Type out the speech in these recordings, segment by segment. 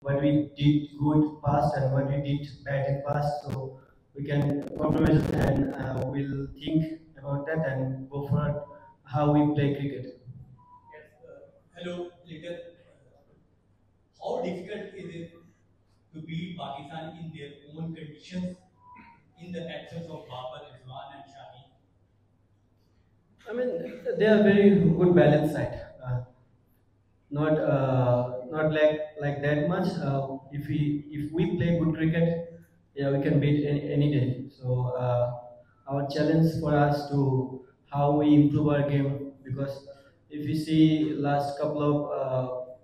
what we did good past and what we did bad in past. So we can compromise and we'll think about that and go for how we play cricket. Yes, hello, Lincoln. How difficult is it to beat Pakistan in their own conditions in the absence of Babar, Rizwan, and Shahi? I mean, they are very good balance side. Not like that much. If we play good cricket, yeah, we can beat any day. So our challenge for us to how we improve our game, because if you see last couple of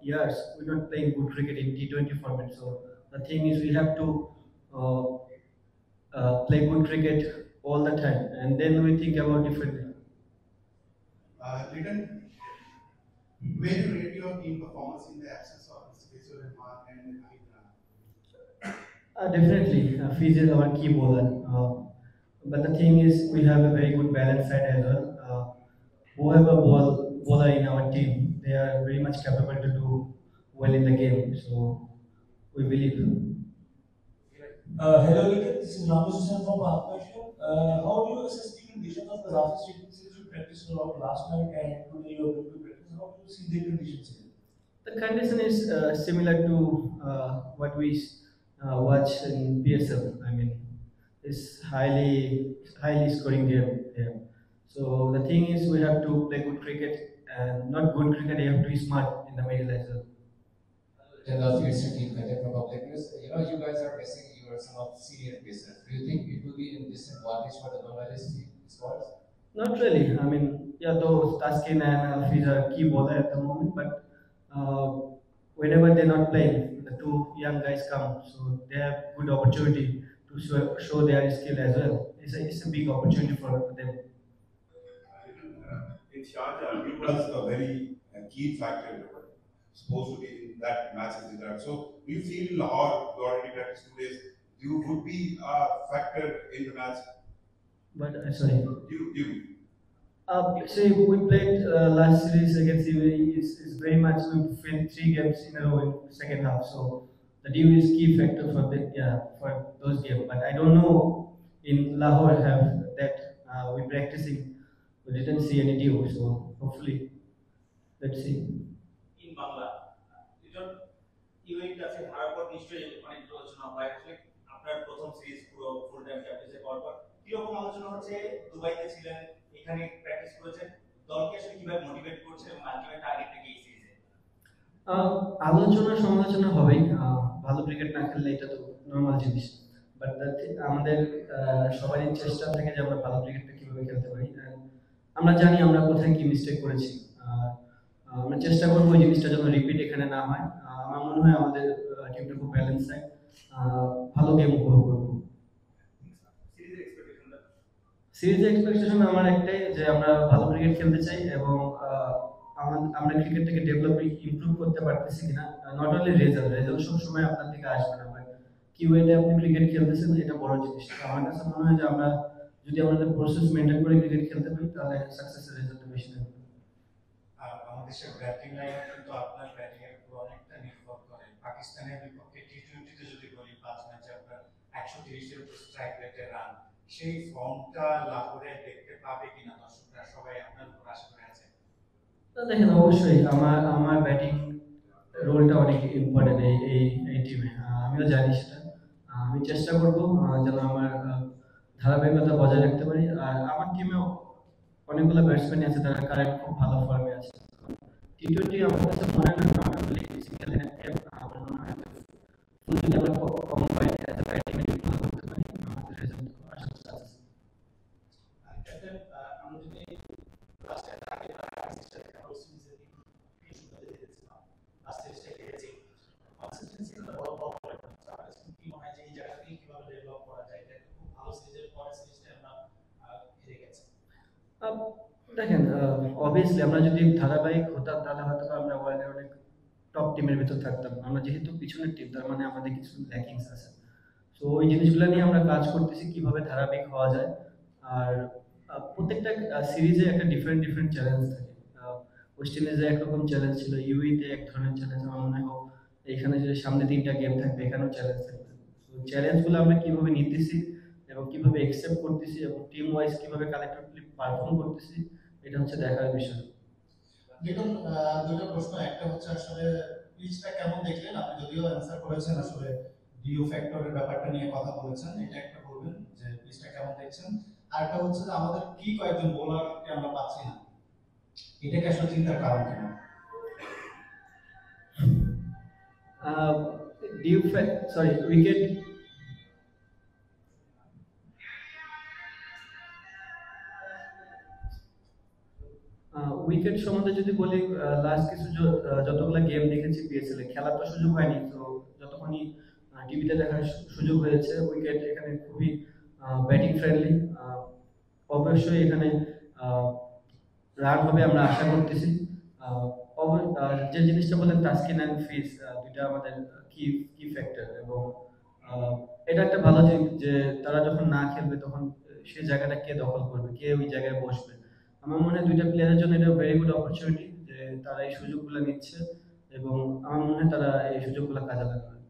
years we're not playing good cricket in T20 format. So the thing is we have to uh, play good cricket all the time, and then we think about differently. Written, where you rate your team performance in the absence of Mr. Rahman and Imran? Definitely, Fiz is our key bowler. But the thing is, we have a very good balance side as well. Whoever bowler in our team, they are very much capable to do well in the game. So we believe. Hello, Lincoln. This is Ramesh Hussain from Bharatnagar. How do you assess the conditions of Kazakhstan students since you practiced a lot last night and today you are going to practice? How do you see the conditions here? The condition is similar to what we watch in PSL. I mean, it's highly scoring game there. So the thing is, we have to play good cricket, and not good cricket. You have to be smart in the middle as well. Tell us your team content from public news. You know, you guys are facing your some of senior pacers. Do you think it will be in disadvantage for the Bangladesh team squads? Not really. I mean, yeah, though Taskin and Hafiz are key bowler at the moment, but whenever they're not playing, the two young guys come, so they have good opportunity to show their skill as well. It's a big opportunity for them. In Sharjah, you was a very key factor supposed to be in that match in Gujarat. So do you feel Lahore, you already practiced 2 days, you would be a factor in the match? But sorry. You. See, we played last series against UAE. Is very much we win three games in a row in second half. So the dew is key factor for the yeah for those games. But I don't know in Lahore have that we practicing. We didn't see any dew. So hopefully, let's see. In Bangla, Liton UAE কাছে হারার পর নিশ্চয়ই অনেক আলোচনা হয় আসলে আপনার প্রথম সিরিজ পুরো ফুল টাইম ক্যাপ্টেন্সি করার পর কিরকম আলোচনা হচ্ছে দুবাইতে ছিলেন এখানে প্র্যাকটিস করেছেন দলকে আসলে কিভাবে মোটিভেট করছে এবং আলটিমেট টার্গেটটা কি এই সিরিজে আলোচনা সমালোচনা হবেই। ভালো ক্রিকেট না খেললে এটা তো নর্মাল জিনিস। বাট আমাদের সবারই চেষ্টা থাকে যে আমরা ভালো ক্রিকেটটা কিভাবে খেলতে পারি। And আমরা জানি আমরা কোথায় কি মিস্টেক করেছি। আর আমরা চেষ্টা করবো ওই জিনিসটা যেন রিপিট এখানে না হয়। আমার মনে হয় আমাদের টিমটা খুব ব্যালেন্স হয়। ভালো গেম উপভোগ করবো। সিরিজের এক্সপেকটেশনটা সিরিজের এক্সপেকটেশন আমার একটাই যে আমরা ভালো ক্রিকেট খেলতে চাই এবং আমরা ক্রিকেটটাকে ডেভেলপ ইমপ্রুভ করতে পারতেছি কিনা। নট অনলি রেজাল্ট সব সময় আপনার থেকে আসবে না, বাট কি ওয়েতে আপনি ক্রিকেট খেলতেছেন এটা বড় জিনিস। তো আমার কাছে মনে হয় যে আমরা যদি আমাদের প্রসেস মেনটেন করে ক্রিকেট খেলতে পারি তাহলে সাকসেসের রেজাল্ট বেশি হবে। বাংলাদেশের ব্যাটিং লাইন কিন্তু আপনার ব্যাটিং এর উপর অনেকটা নির্ভর করে। পাকিস্তানের বিপক্ষে টি-20 তে যদি বলি ৫ ম্যাচে আপনার ১৩০ এর উপর স্ট্রাইক রেটে রান, সেই ফর্মটা লাহোরে দেখতে পাবে কিনা দর্শকরা সবাই আপনার উপর আশা করে আছে। দেখেন অবশ্যই আমার ব্যাটিং রোলটা অনেক ইম্পর্টেন্ট এই টিমে। আমিও জানি সেটা। আমি চেষ্টা করব যেন আমার ধারাবাহিকতা বজায় রাখতে পারি। আর আমার টিমেও অনেকগুলো ব্যাটসম্যান আছে তারা কারেন্ট খুব ভালো ফর্মে আছে। টি-টোয়েন্টি আমার কাছে মনে হয় না আমরা সিঙ্গেল হ্যান্ড আমার মনে হয় ফুল যদি আমরা কম্বাইন্ড অ্যাজ আ ব্যাটিং ভালো করতে পারি আমাদের রেজাল্ট আসার চান্স আছে। ক্যাপ্টেন আমরা যদি লাস্টের আগে সিরিজটা আমরা সিরিজে কি শুরুতে দেখেছিলাম লাস্ট সিরিজটা হেরেছি কনসিস্টেন্সি তো বড় প্রবলেম আমার কাছে কি মনে হয় যে এই জায়গা থেকে কিভাবে ডেভেলপ করা যায় এটা খুব ভালো সিরিজের পরে সিরিজটা আমরা হেরে গেছি আম, দেখেন অবভিয়াসলি আমরা যদি ধারাবাহিক হতাম তাহলে হয়তো বা আমরা ওয়ার্ল্ডের অনেক টপ টিমের ভিতর থাকতাম। আমরা যেহেতু পিছনের টিম তার মানে আমাদের কিছু ল্যাকিংস আছে। সো ওই জিনিসগুলো নিয়ে আমরা কাজ করতেছি কিভাবে ধারাবাহিক হওয়া যায়। আর প্রত্যেকটা সিরিজে একটা ডিফারেন্ট ডিফারেন্ট চ্যালেঞ্জ থাকে। ওয়েস্ট ইন্ডিজে একরকম চ্যালেঞ্জ ছিল, ইউইতে এক ধরনের চ্যালেঞ্জ আমার মনে হয় এখানে যে সামনে 3টা গেম থাকবে, এখানেও চ্যালেঞ্জ থাকবে। তো চ্যালেঞ্জগুলো আমরা কিভাবে নিতেছি এবং কিভাবে অ্যাকসেপ্ট করতেছি এবং টিম ওয়াইজ কিভাবে কালেক্টিভলি পারফর্ম করতেছি, এটা হচ্ছে দেখার বিষয়। দেখুন, দুটো প্রশ্ন। একটা হচ্ছে আসলে পিচটা কেমন দেখলেন? আপনি যদিও অ্যান্সার করেছেন, আসলে ডিউ ফ্যাক্টরের ব্যাপারটা নিয়ে কথা বলেছেন, এটা একটা বলবেন যে পিচটা কেমন দেখছেন। আরেকটা হচ্ছে যে আমাদের কি কয়েকজন বোলারকে আমরা পাচ্ছি না, এটাকে আসলে চিন্তার কারণ কেন? ডিউ সরি উইকেট উইকেট সম্বন্ধে যদি বলি, লাস্ট কিছু যতগুলো গেম দেখেছি পিএসএল এ, খেলার তো সুযোগ হয়নি, তো যতক্ষণই টিভিতে দেখার সুযোগ হয়েছে, উইকেট এখানে খুবই ব্যাটিং ফ্রেন্ডলি। অবশ্যই এখানে রান হবে আমরা আশা করতেছি। যে জিনিসটা বললেন তাসকিন অ্যান্ড ফিজ, দুইটা আমাদের কি কি ফ্যাক্টর, এবং এটা একটা ভালো দিক যে তারা যখন না খেলবে তখন সেই জায়গাটা কে দখল করবে, কে ওই জায়গায় বসবে। আমার মনে হয় দুইটা প্লেয়ারের জন্য এটা ভেরি গুড অপরচুনিটি যে তারা এই সুযোগগুলো নিচ্ছে, এবং আমার মনে হয় তারা এই সুযোগগুলো কাজে লাগাবে।